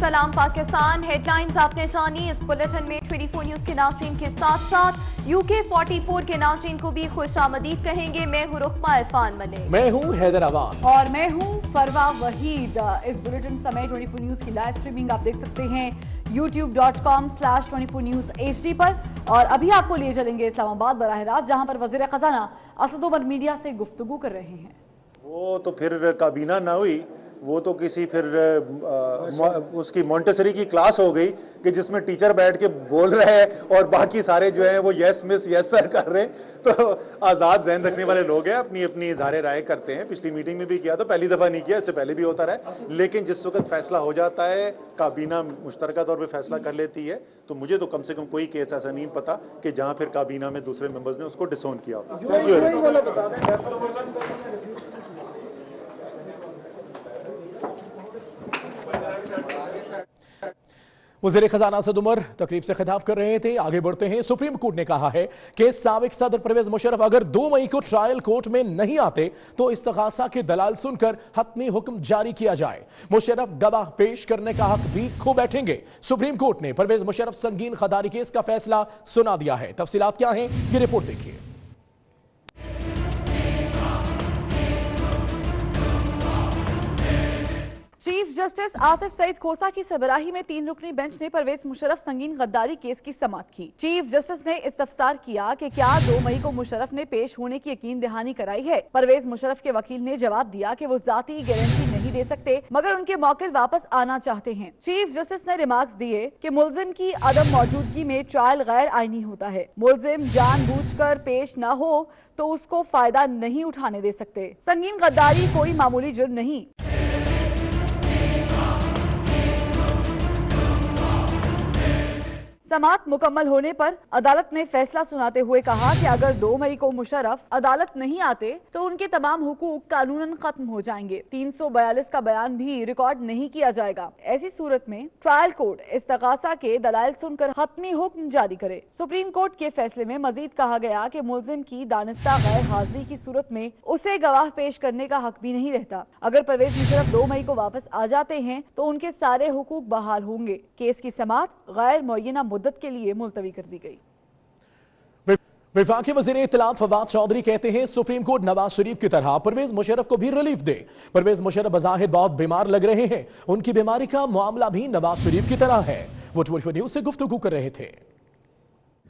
सलाम पाकिस्तान। हेडलाइंस आपने जानी। इस बुलेटिन में 24 न्यूज के नाज़रीन के साथ साथ यूके 44 के नाज़रीन को भी खुशामदीद कहेंगे। मैं हूँ रुखमा इरफान मलिक, मैं हूँ हैदर अवान और मैं हूँ फरवा वहीद। इस बुलेटिन समेत 24 न्यूज की लाइव स्ट्रीमिंग आप देख सकते हैं youtube.com/24 News HD पर। और अभी आपको लिए चलेंगे इस्लामाबाद बराह रास्त, जहां पर वजीर खजाना असद उमर मीडिया से गुफ्तगू कर रहे हैं। वो तो फिर काबीना ना हुई, वो तो किसी फिर उसकी मॉन्टेसरी की क्लास हो गई कि जिसमें टीचर बैठ के बोल रहे हैं और बाकी सारे जो हैं वो यस मिस यस सर कर रहे हैं। तो आज़ाद जहन रखने वाले लोग हैं, अपनी अपनी इज़हार राय करते हैं। पिछली मीटिंग में भी किया था, पहली दफ़ा नहीं किया, इससे पहले भी होता रहा। लेकिन जिस वक्त फैसला हो जाता है, काबीना मुश्तरका तौर पर फैसला कर लेती है, तो मुझे तो कम से कम कोई केस ऐसा नहीं पता कि जहाँ फिर काबीना में दूसरे मेंबर्स ने उसको डिसोन किया। वज़ीर खजाना असद उमर तकरीब से खिताब कर रहे थे। आगे बढ़ते हैं। सुप्रीम कोर्ट ने कहा है कि साबिक सदर परवेज मुशर्रफ अगर 2 मई को ट्रायल कोर्ट में नहीं आते तो इस्तगासा के दलाल सुनकर हतमी हुक्म जारी किया जाए। मुशर्रफ गवाह पेश करने का हक भी खो बैठेंगे। सुप्रीम कोर्ट ने परवेज मुशर्रफ संगीन खदारी केस का फैसला सुना दिया है। तफसीलात क्या हैं, ये रिपोर्ट देखिए। चीफ जस्टिस आसिफ सईद खोसा की सरबराही में 3 रुकनी बेंच ने परवेज मुशर्रफ संगीन गद्दारी केस की समाअत की। चीफ जस्टिस ने इस्तफसार किया कि क्या 2 मई को मुशर्रफ ने पेश होने की यकीन दहानी कराई है। परवेज मुशर्रफ के वकील ने जवाब दिया कि वो जाती गारंटी नहीं दे सकते, मगर उनके मौकिल वापस आना चाहते हैं। चीफ जस्टिस ने रिमार्क्स दिए कि मुलजिम की अदम मौजूदगी में ट्रायल गैर आईनी होता है। मुलजिम जानबूझकर पेश न हो तो उसको फायदा नहीं उठाने दे सकते। संगीन गद्दारी कोई मामूली जुर्म नहीं। समाअत मुकम्मल होने पर अदालत ने फैसला सुनाते हुए कहा कि अगर 2 मई को मुशर्रफ अदालत नहीं आते तो उनके तमाम हुकूक कानूनन खत्म हो जाएंगे। 342 का बयान भी रिकॉर्ड नहीं किया जाएगा। ऐसी सूरत में ट्रायल कोर्ट इस्तगासा के दलाइल सुनकर हतमी हुक्म जारी करे। सुप्रीम कोर्ट के फैसले में मजीद कहा गया कि मुलजिम की दानिस्ता गैर हाजिरी की सूरत में उसे गवाह पेश करने का हक भी नहीं रहता। अगर परवेज मुशर्रफ 2 मई को वापस आ जाते हैं तो उनके सारे हुकूक बहाल होंगे। केस की समाअत गैर मुअय्यना मुद्दत के लिए मुलतवी कर दी गई। वफाकी वज़ीर इत्तलात फवाद चौधरी कहते हैं सुप्रीम कोर्ट नवाज शरीफ की तरह परवेज मुशर्रफ को भी रिलीफ दे। परवेज मुशर्रफ बज़ाहिर बहुत बीमार लग रहे हैं, उनकी बीमारी का मामला भी नवाज शरीफ की तरह है। वो 24 न्यूज से गुफ्तगू कर रहे थे।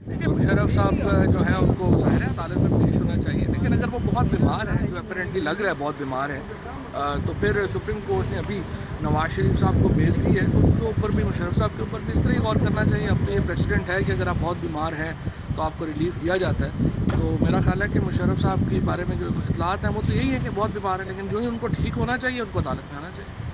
देखिए, मुशर्रफ साहब जो है उनको ज़ाहिर है अदालत में पेश होना चाहिए, लेकिन अगर वो बहुत बीमार है, जो अपेरेंटली लग रहा है बहुत बीमार है, तो फिर सुप्रीम कोर्ट ने अभी नवाज शरीफ साहब को बेल दी है, तो उसके ऊपर भी मुशर्रफ साहब के ऊपर भी इस तरह ही गौर करना चाहिए। अब तो ये प्रेसिडेंट है कि अगर आप बहुत बीमार हैं तो आपको रिलीफ दिया जाता है। तो मेरा ख्याल है कि मुशर्रफ साहब के बारे में जो इतलात हैं वो तो यही है कि बहुत बीमार है, लेकिन जो ही उनको ठीक होना चाहिए उनको अदालत में आना चाहिए।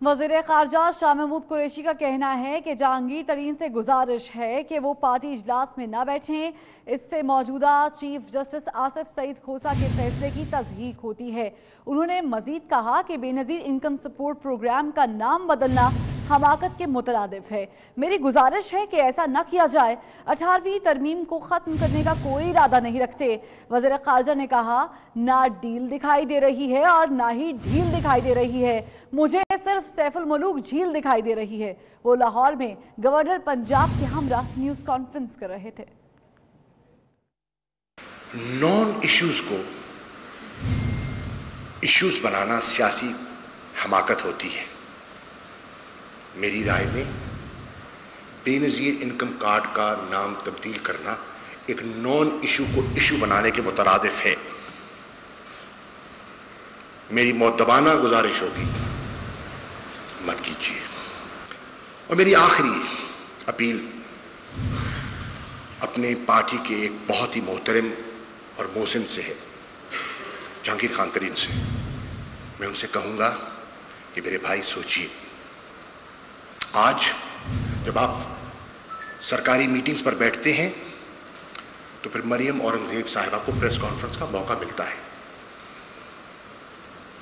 वज़ीर ख़ारजा शाह महमूद कुरैशी का कहना है कि जहांगीर तरीन से गुजारिश है कि वो पार्टी इजलास में न बैठें। इससे मौजूदा चीफ जस्टिस आसिफ सईद खोसा के फैसले की तस्दीक होती है। उन्होंने मजीद कहा कि बेनज़ीर इनकम सपोर्ट प्रोग्राम का नाम बदलना हमाकत के मुतरादिफ है। मेरी गुजारिश है कि ऐसा न किया जाए। 18वीं तरमीम को ख़त्म करने का कोई इरादा नहीं रखते। वज़ीर ख़ारजा ने कहा, ना डील दिखाई दे रही है और ना ही ढील दिखाई दे रही है, मुझे सिर्फ सैफुल मलूक झील दिखाई दे रही है। वो लाहौर में गवर्नर पंजाब के हमरा न्यूज़ कॉन्फ्रेंस कर रहे थे। नॉन इश्यूज को इश्यूज बनाना सियासी हमाकत होती है। मेरी राय में बेनज़ीर इनकम कार्ड का नाम तब्दील करना एक नॉन इशू को इशू बनाने के मुतरादिफ है। मेरी मुअद्दबाना गुजारिश होगी, मत कीजिए। और मेरी आखिरी अपील अपने पार्टी के एक बहुत ही मोहतरम और मोहसिन से है, जहांगीर खान तरीन से। मैं उनसे कहूंगा कि मेरे भाई सोचिए, आज जब आप सरकारी मीटिंग्स पर बैठते हैं तो फिर मरियम औरंगजेब साहिबा को प्रेस कॉन्फ्रेंस का मौका मिलता है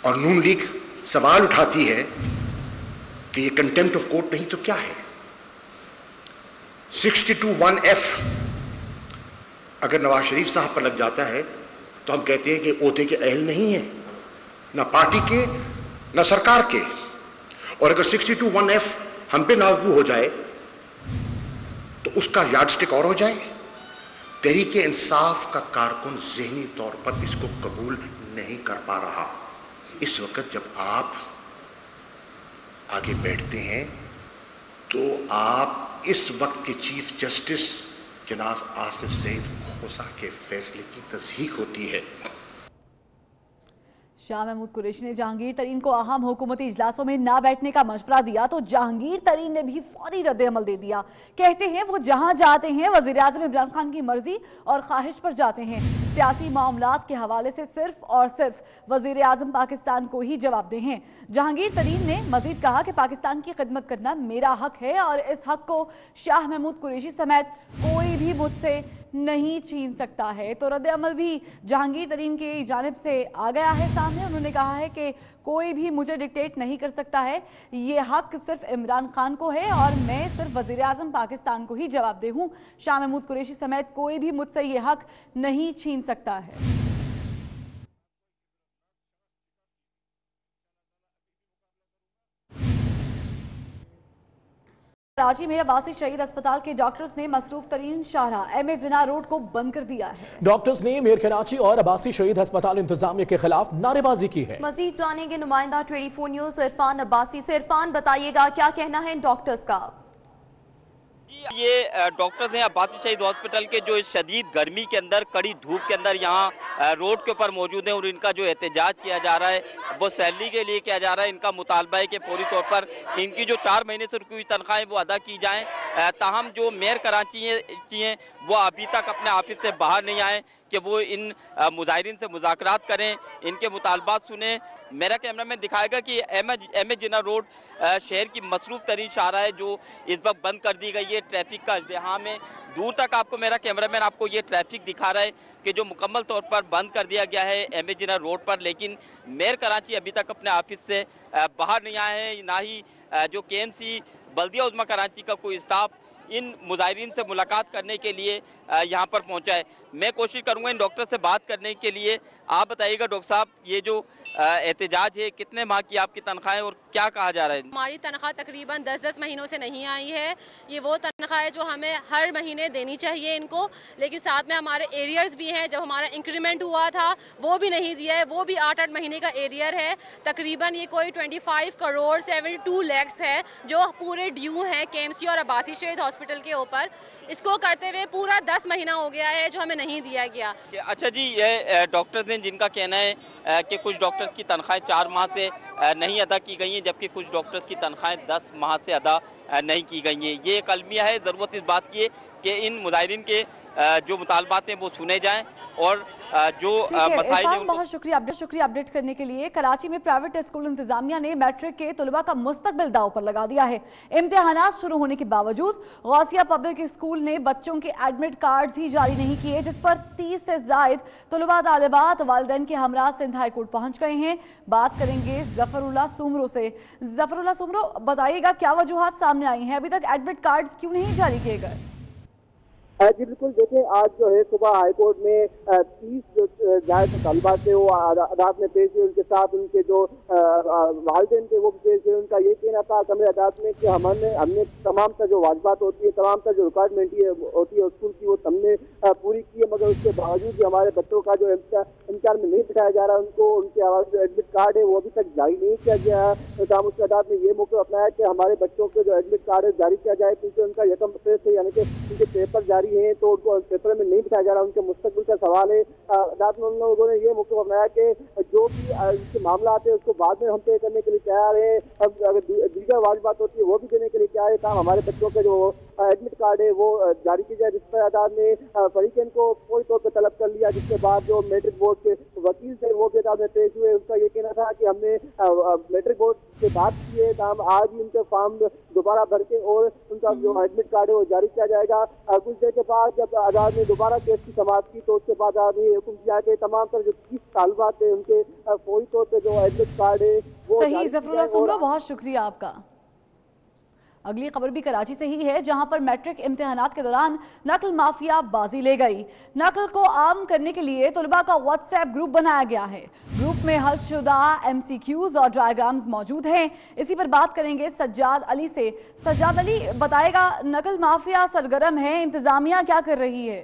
और नून लीग सवाल उठाती है कि ये कंटेम्प्ट ऑफ कोर्ट नहीं तो क्या है। 62(1)(f अगर नवाज शरीफ साहब पर लग जाता है तो हम कहते हैं कि ओहदे के अहल नहीं है, ना पार्टी के ना सरकार के। और अगर 62(1)(f) हम पे लागू हो जाए तो उसका यार्डस्टिक और हो जाए। तहरीके इंसाफ का कारकुन ज़हनी तौर पर इसको कबूल नहीं कर पा रहा। इस वक्त जब आप आगे बैठते हैं तो आप इस वक्त के चीफ जस्टिस जनाब आसिफ सईद खोसा के फैसले की तस्दीक होती है। शाह महमूद कुरैशी ने जहांगीर तरीन को अहम हुकूमती इजलासों में ना बैठने का मशवरा दिया तो जहांगीर तरीन ने भी फौरी रद्द-ए-अमल दे दिया। कहते हैं वो जहां जाते हैं वज़ीर आज़म इमरान खान की मर्जी और ख्वाहिश पर जाते हैं। सियासी मामलात के हवाले से सिर्फ और सिर्फ वज़ीर आज़म पाकिस्तान को ही जवाबदेह हैं। जहांगीर तरीन ने मजीद कहा कि पाकिस्तान की खिदमत करना मेरा हक है और इस हक को शाह महमूद कुरैशी समेत कोई भी मुझसे नहीं छीन सकता है। तो रद्द अमल भी जहांगीर तरीन की जानिब से आ गया है सामने। उन्होंने कहा है कि कोई भी मुझे डिक्टेट नहीं कर सकता है, ये हक सिर्फ इमरान खान को है और मैं सिर्फ वज़ीर आज़म पाकिस्तान को ही जवाबदेह हूँ। शाह महमूद कुरैशी समेत कोई भी मुझसे ये हक नहीं छीन सकता है। कराची में अब्बासी शहीद अस्पताल के डॉक्टर्स ने मसरूफ तरीन शाहराह एम ए जिन्ना रोड को बंद कर दिया है। डॉक्टर्स ने मेयर कराची और अब्बासी शहीद अस्पताल इंतजामिया के खिलाफ नारेबाजी की है। मजीद जानेंगे नुमाइंदा 24 न्यूज इरफान अब्बासी से। इरफान, बताइएगा क्या कहना है इन डॉक्टर्स का? ये डॉक्टर्स हैं अब्बासी शहीद हॉस्पिटल के जो इस शदीद गर्मी के अंदर, कड़ी धूप के अंदर यहाँ रोड के ऊपर मौजूद हैं और इनका जो एहतजाज किया जा रहा है वो सैलरी के लिए किया जा रहा है। इनका मुतालबा है कि फौरी तौर पर इनकी जो 4 महीने से रुकी हुई तनख्वाहें वो अदा की जाएं। ताहम जो मेयर कराची हैं वो अभी तक अपने ऑफिस से बाहर नहीं आए कि वो इन मुजाहिरीन से मुज़ाकरात करें, इनके मुतालबात सुने। मेरा कैमरामैन दिखाएगा कि एम ए जिन्ना रोड शहर की मसरूफ तरीन शाहराह है जो इस वक्त बंद कर दी गई है। ट्रैफिक का इज़्दिहाम है। दूर तक आपको मेरा कैमरामैन आपको ये ट्रैफिक दिखा रहा है कि जो मुकम्मल तौर पर बंद कर दिया गया है एम ए जिन्ना रोड पर। लेकिन मेयर कराची अभी तक अपने ऑफिस से बाहर नहीं आए हैं, ना ही जो KMC बल्दिया उज़्मा कराची का कोई स्टाफ इन मुजाहिरीन से मुलाकात करने के लिए यहाँ पर पहुँचा है। मैं कोशिश करूँगा इन डॉक्टर से बात करने के लिए। आप बताइएगा डॉक्टर साहब, ये जो एहतजाज है कितने माह की आपकी तनख्वाह है और क्या कहा जा रहा है? हमारी तनख्वाह तकरीबन 10-10 महीनों से नहीं आई है। ये वो तनख्वाह है जो हमें हर महीने देनी चाहिए इनको, लेकिन साथ में हमारे एरियर्स भी हैं। जब हमारा इंक्रीमेंट हुआ था वो भी नहीं दिया है, वो भी 8-8 महीने का एरियर है। तकरीबन ये कोई 25 करोड़ 72 लाख है जो पूरे ड्यू हैं KMC और अब्बासी शहीद हॉस्पिटल के ऊपर। इसको करते हुए पूरा 10 महीना हो गया है जो हमें नहीं दिया गया। अच्छा जी, ये डॉक्टर्स हैं जिनका कहना है कि कुछ डॉक्टर्स की तनख्वाहें 4 माह से नहीं अदा की गई हैं, जबकि कुछ डॉक्टर्स की तनख्वाहें 10 माह से अदा नहीं की गई हैं। ये एक अलमिया है। ज़रूरत इस बात की है कि इन मुजाहिरीन के जो मुतालबात हैं वो सुने जाएं और जो मसाइल हैं बहुत शुक्रिया अपडेट करने के लिए। कराची में प्राइवेट स्कूल इंतजामिया ने मैट्रिक के तलबा का मुस्तकबिल दाव पर लगा दिया है। इम्तिहानात शुरू होने के बावजूद गौसिया पब्लिक स्कूल ने बच्चों के एडमिट कार्ड्स ही जारी नहीं किए, जिस पर 30 से जायद तलबा तालिबात वालिदैन के हमरा सिंध हाई कोर्ट पहुंच गए हैं। बात करेंगे जफरुल्लाह सुमरो से। जफरुल्लाह सुमरो, बताइएगा क्या वजूहात सामने आई हैं? अभी तक एडमिट कार्ड्स क्यों नहीं जारी किए गए? जी बिल्कुल, देखें आज जो है सुबह हाईकोर्ट में 30 जो जायद तलबा थे वो अदालत में पेश हुए। उनके साथ उनके जो वालिदैन थे वो भी पेश हुए। उनका ये कहना था कमरे अदालत में कि हमने तमाम सा जो वाजिबात होती है, तमाम सा जो रिक्वायरमेंट होती है स्कूल की, वो हमने पूरी की है, मगर उसके बावजूद भी हमारे बच्चों का जो इम्तिहान में नहीं बिठाया जा रहा है, उनको उनके जो एडमिट कार्ड है वो अभी तक जारी नहीं किया गया है। तो उसके अदालत ने ये मौका अपनाया कि हमारे बच्चों के जो एडमिट कार्ड है जारी किया जाए, क्योंकि उनका 1 अप्रैल से यानी कि उनके पेपर जारी है तो उनको पेपर में नहीं बिठाया जा रहा, उनके मुस्तकबिल का सवाल है। अदालत में उन लोगों ने ये मौका अपनाया कि जो भी इसके मामला आते हैं उसको बाद में हम तय करने के लिए तैयार है। अब अगर दीगर वाजिबात होती है वो भी देने के लिए तैयार है। काम हमारे बच्चों के जो एडमिट कार्ड है वो जारी की जाए, जिस पर अदालत ने फरीकैन को पूरी तौर पर तलब कर लिया। जिसके बाद जो मैट्रिक बोर्ड के वकील थे वो भी अदालत में पेश हुए। उसका ये कहना था कि हमने मैट्रिक बोर्ड से बात की है, काम आज ही उनके फॉर्म दोबारा भर के और उनका जो एडमिट कार्ड है वो जारी किया जाएगा। कुछ देर के बाद जब अदालत ने दोबारा केस की समाप्त की तो उसके बाद अदालत ने हुक्म दिया कि तमाम तरह जो 30 तालिबात थे उनके फौरी तौर पर जो एडमिट कार्ड है वो सही। जफरुल्लाह सुमरो, बहुत शुक्रिया आपका। अगली खबर भी कराची से ही है, जहां पर मैट्रिक इम्तिहानात के दौरान नकल माफिया बाजी ले गई। नकल को आम करने के लिए तलबा का व्हाट्सएप ग्रुप बनाया गया है। ग्रुप में हलशुदा MCQs और डायग्राम्स मौजूद हैं। इसी पर बात करेंगे सज्जाद अली से। सज्जाद अली बताएगा, नकल माफिया सरगर्म है, इंतजामिया क्या कर रही है?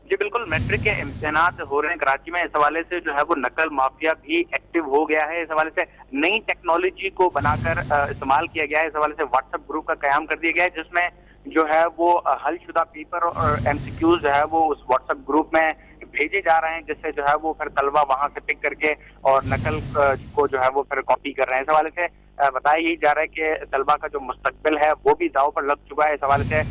जी बिल्कुल, मैट्रिक के इम्तिहानात हो रहे हैं कराची में, इस हवाले से जो है वो नकल माफिया भी एक्टिव हो गया है। इस हवाले से नई टेक्नोलॉजी को बनाकर इस्तेमाल किया गया है। इस हवाले से व्हाट्सएप ग्रुप का कयाम कर दिया गया है, जिसमें जो है वो हलशुदा पेपर और MCQs जो है वो उस व्हाट्सएप ग्रुप में भेजे जा रहे हैं, जिससे जो है वो फिर तलबा वहां से पिक करके और नकल को जो है वो फिर कॉपी कर रहे हैं। इस हवाले से बताया यही जा रहा है कि तलबा का जो मुस्तकबिल है वो भी दाव पर लग चुका है। इस हवाले से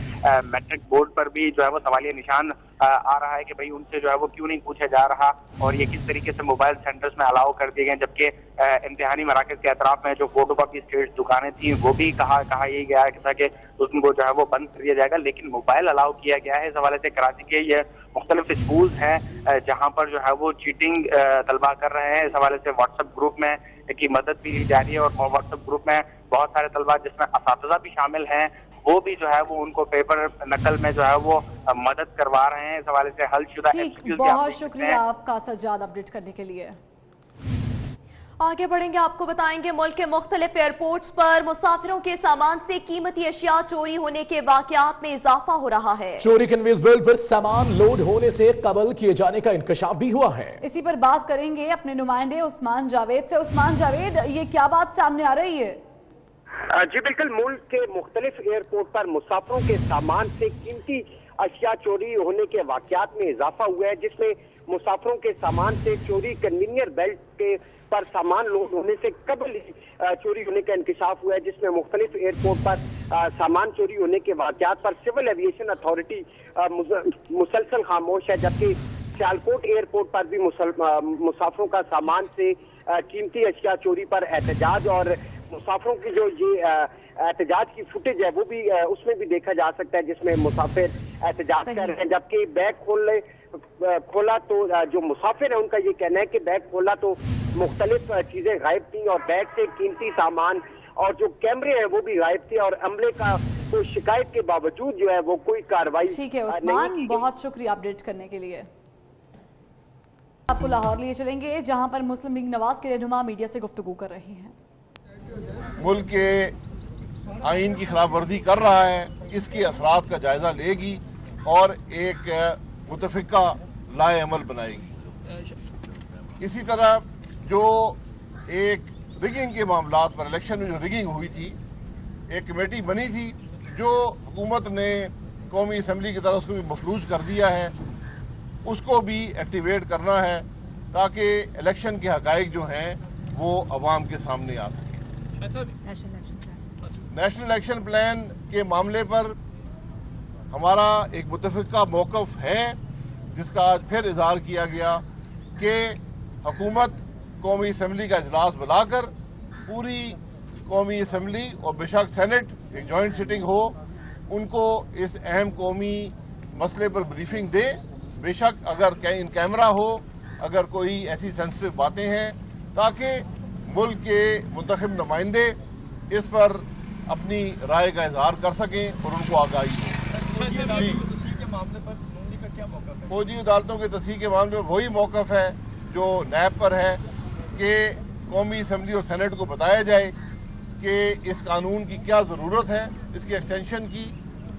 मैट्रिक बोर्ड पर भी जो है वो सवालिया निशान आ रहा है कि भाई उनसे जो है वो क्यों नहीं पूछा जा रहा और ये किस तरीके से मोबाइल सेंटर्स में अलाउ कर दिए गए, जबकि इम्तिहानी मराकज के अतराफ में जो फोटोकॉपी स्टेट दुकानें थी वो भी कहा यही गया है कि उनको जो है वो बंद कर दिया जाएगा, लेकिन मोबाइल अलाउ किया गया है। इस हवाले से कराची के ये मुख्तलिफ स्कूल हैं जहाँ पर जो है वो चीटिंग तलबा कर रहे हैं। इस हवाले से व्हाट्सएप ग्रुप में की मदद भी ली जा रही है और व्हाट्सएप ग्रुप में बहुत सारे तलबा जिसमें असातिज़ा भी शामिल हैं वो भी जो है वो उनको पेपर नकल में जो है वो मदद करवा रहे हैं। इस हवाले से हलशुदा बहुत शुक्रिया आपका सज्जाद अपडेट करने के लिए। आगे बढ़ेंगे, आपको बताएंगे मुल्क के मुख्तलिफ एयरपोर्ट्स पर मुसाफिरों के सामान से कीमती अशिया चोरी होने के वाकयात में इजाफा हो रहा है। चोरी कन्वेयर बेल्ट पर सामान लोड होने से कबल किए जाने का इंकशाफ भी हुआ है। इसी पर बात करेंगे अपने नुमाइंदे उस्मान जावेद से। उस्मान जावेद, ये क्या बात सामने आ रही है? जी बिल्कुल, मुल्क के मुख्तलिफ एयरपोर्ट पर मुसाफिरों के सामान से कीमती अशिया चोरी होने के वाकयात में इजाफा हुआ है, जिसमें मुसाफिरों के सामान से चोरी कन्वीनियर बेल्ट के पर सामान लोड होने से कबल चोरी होने का इंकशाफ हुआ है, जिसमें मुख्तलिफ एयरपोर्ट पर सामान चोरी होने के वाकयात पर सिविल एविएशन अथॉरिटी मुसलसल खामोश है, जबकि सियालकोट एयरपोर्ट पर भी मुसाफिरों का सामान से कीमती अशिया चोरी पर एहतजाज और मुसाफिरों की जो ये एहतजाज की फुटेज है वो भी उसमें भी देखा जा सकता है, जिसमें मुसाफिर एहतजाज कर रहे हैं। जबकि बैग खोला तो जो मुसाफिर है उनका ये कहना है कि बैग खोला तो मुख्तलिफ चीजें गायब थी और बैग से कीमती सामान और जो कैमरे हैं वो भी गायब थे और अमले का कोई शिकायत के बावजूद जो है वो कोई कार्रवाई। ठीक है उस्मान, बहुत शुक्रिया अपडेट करने के लिए। आपको लाहौर लिए चलेंगे, जहां पर मुस्लिम लीग नवाज के रहनुमा मीडिया से गुफ्तगू कर रहे हैं। मुल्क के आइन की खिलाफ वर्जी कर रहा है, इसके असरात का जायजा लेगी और एक मुतफिका लाए अमल बनाएगी। इसी तरह जो एक रिगिंग के मामलात पर इलेक्शन में जो रिगिंग हुई थी, एक कमेटी बनी थी जो हुकूमत ने कौमी असम्बली की तरफ उसको भी मफलूज कर दिया है, उसको भी एक्टिवेट करना है ताकि इलेक्शन के हकाइक जो हैं वो अवाम के सामने आ सके। नेशनल इलेक्शन प्लान के मामले पर हमारा एक मुतफिका मौक़िफ़ है, जिसका आज फिर इज़हार किया गया कि हुकूमत कौमी असम्बली का इजलास बुलाकर पूरी कौमी असम्बली और बेशक सेनेट एक जॉइंट सिटिंग हो, उनको इस अहम कौमी मसले पर ब्रीफिंग दे। बेशक अगर इन कैमरा हो, अगर कोई ऐसी सेंसिटिव बातें हैं, ताकि मुल्क के मुंतखब नुमाइंदे इस पर अपनी राय का इजहार कर सकें और उनको आगाही हो। फौजी अदालतों के तस्हीह के मामले में वही मौक़िफ़ है जो नैब पर है कि कौमी असम्बली और सेनेट को बताया जाए कि इस कानून की क्या ज़रूरत है, इसकी एक्सटेंशन की,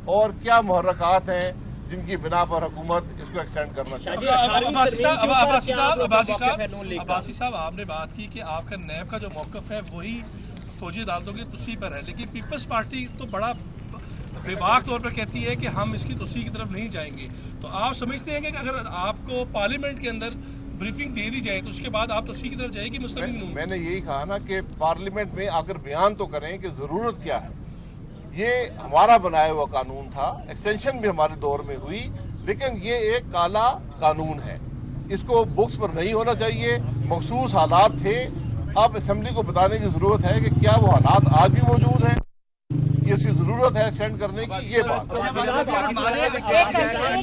और क्या मुहर्रकात हैं जिनकी बिना पर हुकूमत इसको एक्सटेंड करना चाहिए। अब्बासी साहब, आपने बात की कि आपका नैब का जो मौक़िफ़ है वही फौजी अदालतों की तस्हीह पर है, लेकिन पीपल्स पार्टी तो बड़ा बेबाक तौर पर कहती है कि हम इसकी तस्हीह की तरफ नहीं जाएंगे। तो आप समझते हैं कि अगर आपको पार्लियामेंट के अंदर ब्रीफिंग दे दी जाए तो उसके बाद आप तस्हीह की तरफ जाएगी मुस्लिम लीग? मैंने यही कहा ना कि पार्लियामेंट में आकर बयान तो करें कि जरूरत क्या है। ये हमारा बनाया हुआ कानून था, एक्सटेंशन भी हमारे दौर में हुई, लेकिन ये एक काला कानून है, इसको बुक्स पर नहीं होना चाहिए। मखसूस हालात थे, अब असेंबली को बताने की जरूरत है कि क्या वो हालात आज भी मौजूद हैं, इसकी जरूरत है एक्सटेंड करने की। ये बात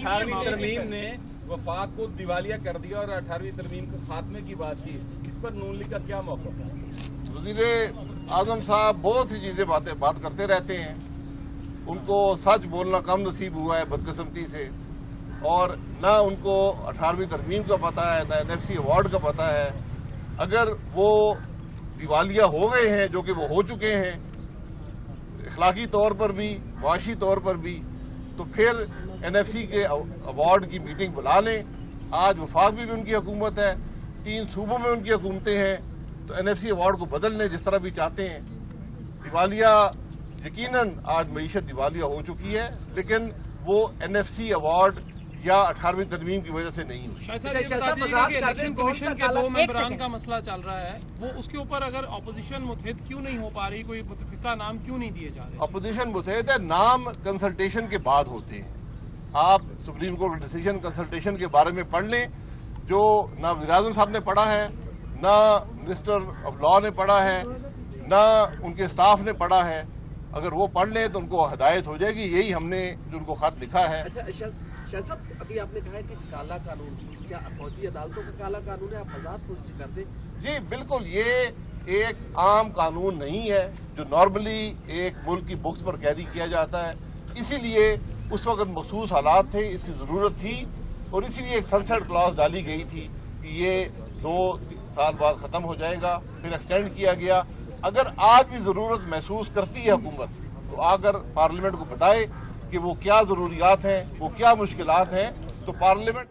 18वीं तरमीम ने वफाक को दिवालिया कर दिया और 18वीं तरमीम के खात्मे की बात की, इस पर नून लीग का क्या मौक़िफ़ है? वज़ीर आजम साहब बहुत सी चीजें बात करते रहते हैं। उनको सच बोलना कम नसीब हुआ है बदकिस्मती से, और ना उनको 18वीं तरमीम का पता है, ना NFC अवार्ड का पता है। अगर वो दिवालिया हो गए हैं, जो कि वो हो चुके हैं इखलाकी तौर पर भी, माशी तौर पर भी, तो फिर NFC के अवार्ड की मीटिंग बुला लें। आज वफाक भी उनकी हुकूमत है, 3 सूबों में उनकी हुकूमतें हैं, तो NFC अवार्ड को बदल लें जिस तरह भी चाहते हैं। दिवालिया यकीनन आज मईशत दिवालिया हो चुकी है, लेकिन वो NFC अवार्ड या 18वीं तरमीम की वजह से नहीं हुई। इलेक्शन कमीशन के 2 मेंबरान का मसला चल रहा है, वो उसके ऊपर अगर अपोजिशन मुतहद क्यों नहीं हो पा रही, कोई मुतफिका नाम क्यों नहीं दिए जा रहे? अपोजिशन मुतहद है, नाम कंसल्टेशन के बाद होते हैं। आप सुप्रीम कोर्ट डिसीजन कंसल्टेशन के बारे में पढ़ लें, जो ना वज़ीर-ए-आज़म साहब ने पढ़ा है, ना मिनिस्टर ऑफ लॉ ने पढ़ा है, ना उनके स्टाफ ने पढ़ा है। अगर वो पढ़ लें तो उनको हिदायत हो जाएगी। यही हमने जो उनको खत लिखा है। शाह साहब, अभी आपने कहा है कि काला कानून, क्या फौजी अदालतों का काला कानून है? आप वजाहत थोड़ी सी कर दें। जी बिल्कुल, ये एक आम कानून नहीं है जो नॉर्मली एक मुल्क की बुक्स पर कैरी किया जाता है। इसीलिए उस वक्त मखसूस हालात थे, इसकी जरूरत थी, और इसीलिए एक सनसेट क्लॉज डाली गई थी कि ये 2 साल बाद खत्म हो जाएगा, फिर एक्सटेंड किया गया। अगर आज भी जरूरत महसूस करती है हुकूमत, तो आकर पार्लियामेंट को बताए कि वो क्या जरूरियात हैं, वो क्या मुश्किलात हैं, तो पार्लियामेंट।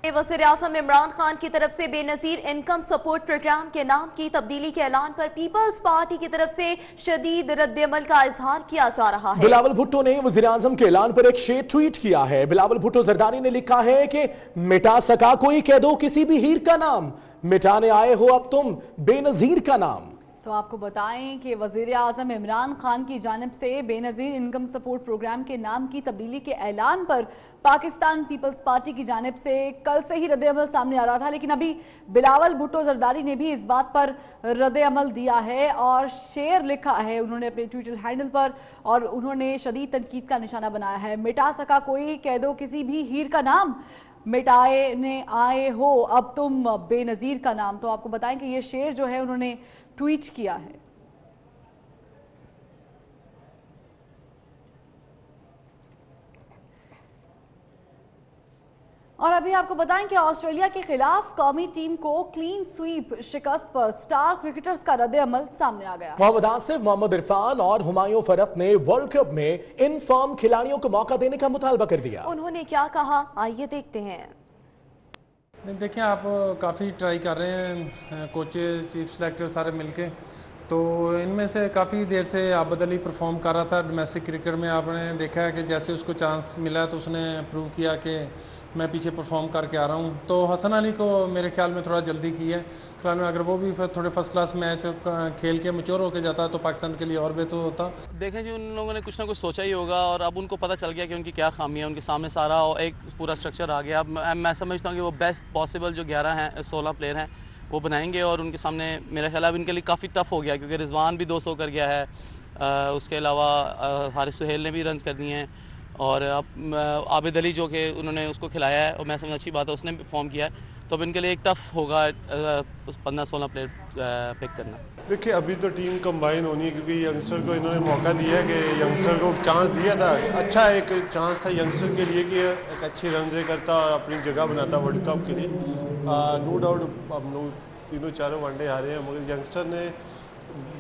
वज़ीर-ए-आज़म इमरान खान की तरफ से बेनजीर इनकम सपोर्ट प्रोग्राम के नाम की तब्दीली के ऐलान पर पीपल्स पार्टी की तरफ से शदीद रद्द-ए-अमल का इजहार किया जा रहा है। बिलावल भुट्टो ने वज़ीर-ए-आज़म के ऐलान पर एक शेर ट्वीट किया है। बिलावल भुट्टो जरदारी ने लिखा है कि मिटा सका कोई कह दो किसी भी हीर का नाम, मिटाने आए हो अब तुम बेनजीर का नाम। तो आपको बताएं कि वज़ीर-ए-आज़म इमरान खान की जानिब से बेनज़ीर इनकम सपोर्ट प्रोग्राम के नाम की तब्दीली के ऐलान पर पाकिस्तान पीपल्स पार्टी की जानिब से कल से ही रद्द-ए-अमल सामने आ रहा था, लेकिन अभी बिलावल भुट्टो जरदारी ने भी इस बात पर रद्द-ए-अमल दिया है और शेर लिखा है उन्होंने अपने ट्विटर हैंडल पर, और उन्होंने शदीद तनकीद का निशाना बनाया है। मिटा सका कोई कह दो किसी भी हीर का नाम, मिटाए ने आए हो अब तुम बेनज़ीर का नाम। तो आपको बताएं कि ये शेर जो है उन्होंने ट्वीट किया है। और अभी आपको बताएं कि ऑस्ट्रेलिया के खिलाफ कौमी टीम को क्लीन स्वीप शिकस्त पर स्टार क्रिकेटर्स का रद्द-ए-अमल सामने आ गया। मोहम्मद आसिफ, मोहम्मद इरफान और हुमायूं फरत ने वर्ल्ड कप में इन फॉर्म खिलाड़ियों को मौका देने का मुतालबा कर दिया। उन्होंने क्या कहा, आइए देखते हैं। देखिए, आप काफ़ी ट्राई कर रहे हैं, कोचेज, चीफ सेलेक्टर सारे मिलके, तो इनमें से काफ़ी देर से आबद अली परफॉर्म कर रहा था डोमेस्टिक क्रिकेट में। आपने देखा है कि जैसे उसको चांस मिला तो उसने प्रूव किया कि मैं पीछे परफॉर्म करके आ रहा हूँ। तो हसन अली को मेरे ख्याल में थोड़ा जल्दी की है। ख्याल में अगर वो भी थोड़े फर्स्ट क्लास मैच खेल के मैच्योर होकर जाता तो पाकिस्तान के लिए और बेहतर होता। देखें जी, उन लोगों ने कुछ ना कुछ सोचा ही होगा और अब उनको पता चल गया कि उनकी क्या खामियाँ, उनके सामने सारा एक पूरा स्ट्रक्चर आ गया। अब मैं समझता हूँ कि वो बेस्ट पॉसिबल जो 16 प्लेयर हैं वो बनाएंगे और उनके सामने मेरा ख्याल अब इनके लिए काफ़ी टफ हो गया, क्योंकि रिजवान भी 200 कर गया है, उसके अलावा हारिस सुहेल ने भी रन कर दिए हैं, और अब आबिद अली जो कि उन्होंने उसको खिलाया है और मैं समझ अच्छी बात है उसने परफॉर्म किया है, तो अब इनके लिए एक टफ होगा 15-16 प्लेयर पिक करना। देखिए, अभी तो टीम कंबाइन होनी है, क्योंकि यंगस्टर को इन्होंने मौका दिया है कि यंगस्टर को चांस दिया था। अच्छा एक चांस था यंगस्टर के लिए कि एक अच्छी रन करता और अपनी जगह बनाता वर्ल्ड कप के लिए। नो डाउट हम लोग 3-4 वनडे हारे हैं, मगर यंगस्टर ने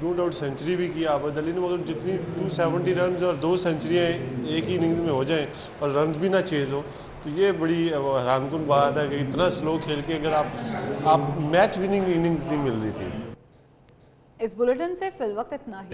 नो डाउट सेंचुरी भी किया आबिद अली ने, मगर जितनी 270 रन और 2 सेंचुरियाँ एक ही इनिंग्स में हो जाएं और रन भी ना चेज़ हो, तो ये बड़ी हैरानकुन बात है कि इतना स्लो खेल के अगर आप मैच विनिंग इनिंग्स नहीं मिल रही थी। इस बुलेटिन से फिल वक्त इतना ही।